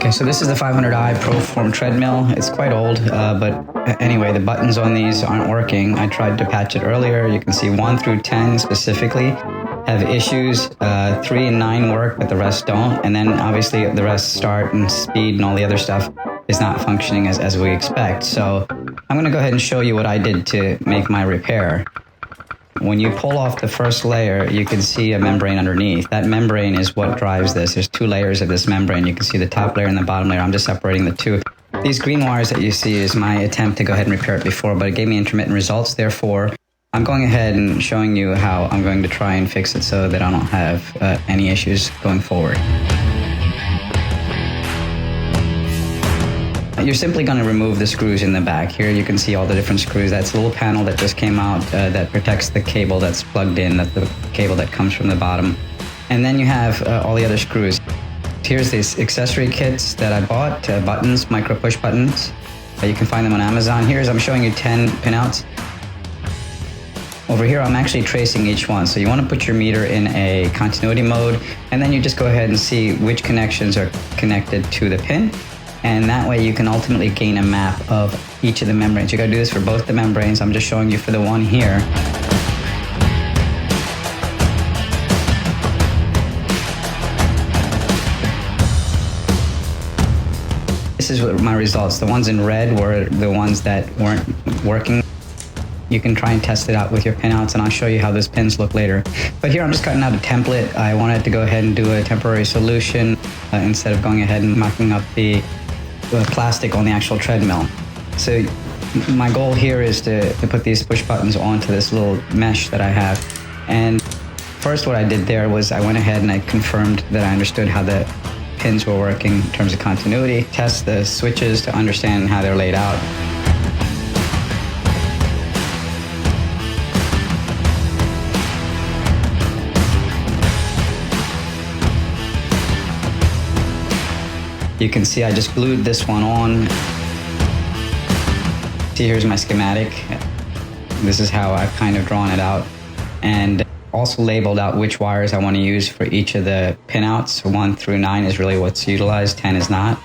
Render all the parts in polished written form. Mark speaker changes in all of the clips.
Speaker 1: Okay, so this is the 500i Proform Treadmill. It's quite old, but anyway, the buttons on these aren't working. I tried to patch it earlier. You can see 1 through 10 specifically have issues. 3 and 9 work, but the rest don't. And then obviously the rest start, and speed and all the other stuff is not functioning as we expect. So I'm gonna go ahead and show you what I did to make my repair. When you pull off the first layer, you can see a membrane underneath. That membrane is what drives this. There's 2 layers of this membrane. You can see the top layer and the bottom layer. I'm just separating the 2. These green wires that you see is my attempt to go ahead and repair it before, but it gave me intermittent results. Therefore, I'm going ahead and showing you how I'm going to try and fix it so that I don't have any issues going forward. You're simply going to remove the screws in the back. Here you can see all the different screws. That's a little panel that just came out that protects the cable that's plugged in, that's the cable that comes from the bottom. And then you have all the other screws. Here's these accessory kits that I bought, buttons, micro push buttons. You can find them on Amazon. I'm showing you 10 pinouts. Over here, I'm actually tracing each one. So you want to put your meter in a continuity mode, and then you just go ahead and see which connections are connected to the pin. And that way you can ultimately gain a map of each of the membranes. You gotta do this for both the membranes. I'm just showing you for the one here. This is what my results. The ones in red were the ones that weren't working. You can try and test it out with your pinouts, and I'll show you how those pins look later. But here I'm just cutting out a template. I wanted to go ahead and do a temporary solution instead of going ahead and marking up the plastic on the actual treadmill. So my goal here is to put these push buttons onto this little mesh that I have. And first what I did there was I went ahead and I confirmed that I understood how the pins were working in terms of continuity, test the switches to understand how they're laid out. You can see I just glued this one on. See, here's my schematic. This is how I've kind of drawn it out, and also labeled out which wires I want to use for each of the pinouts. 1 through 9 is really what's utilized, 10 is not.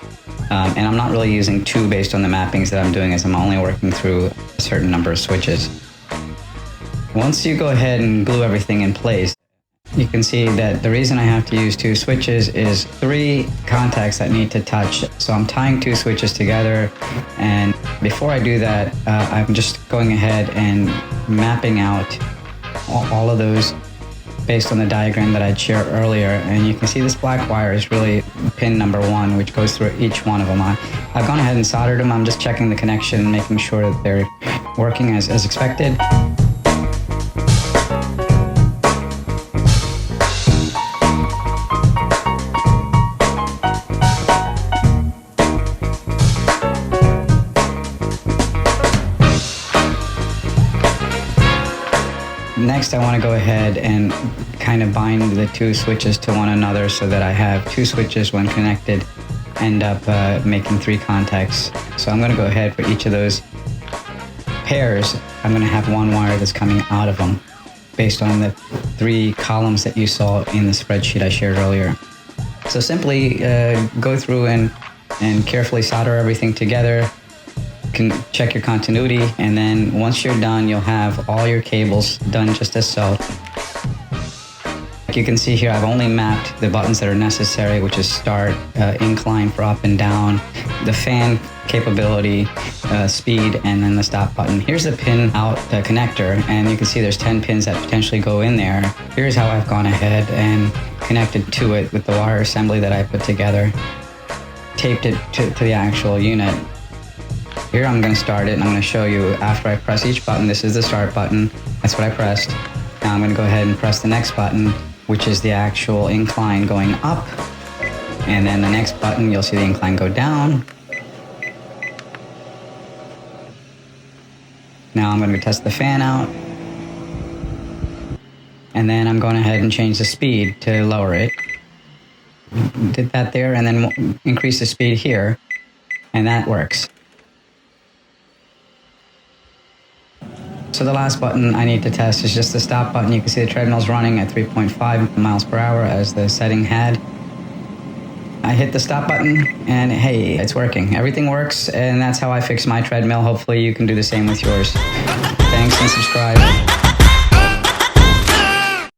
Speaker 1: And I'm not really using 2 based on the mappings that I'm doing, as I'm only working through a certain number of switches. Once you go ahead and glue everything in place, you can see that the reason I have to use 2 switches is 3 contacts that need to touch. So I'm tying 2 switches together, and before I do that, I'm just going ahead and mapping out all of those based on the diagram that I'd shared earlier. And you can see this black wire is really pin number 1, which goes through each one of them. I've gone ahead and soldered them. I'm just checking the connection, making sure that they're working as expected. Next, I want to go ahead and kind of bind the 2 switches to one another so that I have 2 switches when connected end up making 3 contacts. So I'm going to go ahead for each of those pairs. I'm going to have 1 wire that's coming out of them based on the 3 columns that you saw in the spreadsheet I shared earlier. So simply go through and carefully solder everything together. Can check your continuity, and then once you're done, you'll have all your cables done just as so. You can see here I've only mapped the buttons that are necessary, which is start, incline for up and down, the fan capability, speed, and then the stop button. Here's the pin out connector, and you can see there's 10 pins that potentially go in there. Here's how I've gone ahead and connected to it with the wire assembly that I put together, taped it to the actual unit. Here I'm going to start it, and I'm going to show you after I press each button. This is the start button. That's what I pressed. Now I'm going to go ahead and press the next button, which is the actual incline going up. And then the next button, you'll see the incline go down. Now I'm going to test the fan out. And then I'm going ahead and change the speed to lower it. Did that there, and then increase the speed here. And that works. So the last button I need to test is just the stop button. You can see the treadmill's running at 3.5 miles per hour as the setting had. I hit the stop button, and hey, it's working. Everything works, and that's how I fix my treadmill. Hopefully you can do the same with yours. Thanks, and subscribe.